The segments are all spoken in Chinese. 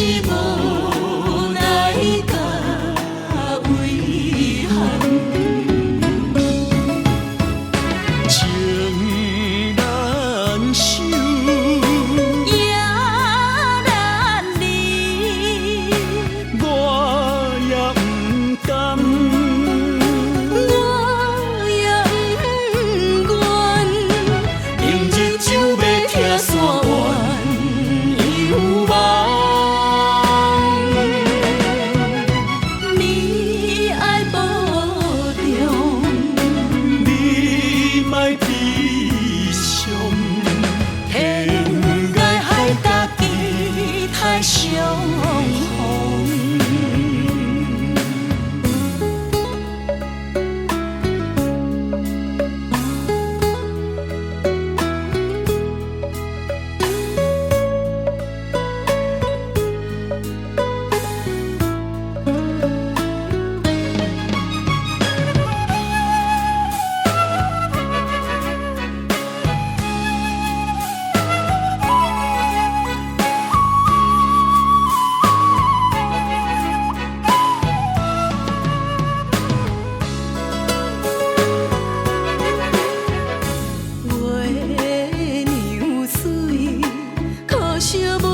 是无奈甲遗憾，情难守，也难离，我也不甘，我也不愿，明日就要拆散缘犹望。你爱保重，你莫悲伤，天该害家己太伤风。月娘水，可惜袂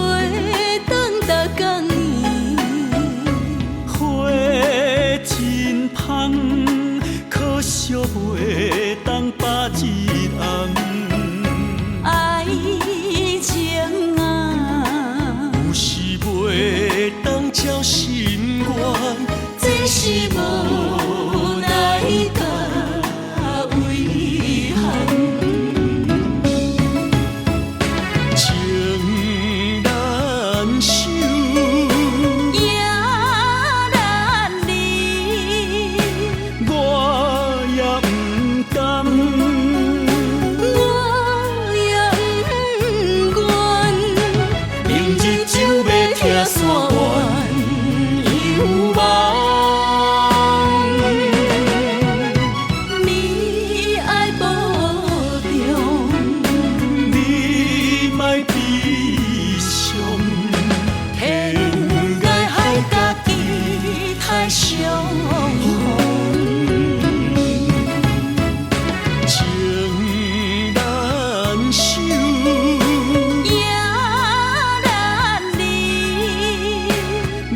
当逐工圆。花真香，可惜袂当把一红。爱情啊，有时袂当照心愿，这是无奈甲遗憾，情难守，也难离，我也不甘，我也不愿，明日就要拆散缘犹望。你爱保重，你莫悲伤，天该害家己太伤风。情难守，也难离，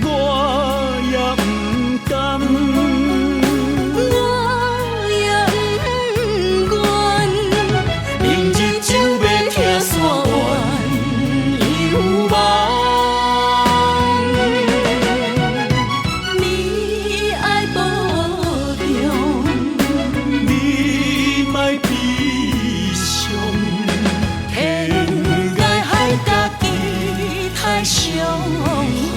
我也不甘，我也不愿，明日就要拆散缘犹望。你爱保重，你莫悲伤，天该害家己太伤风。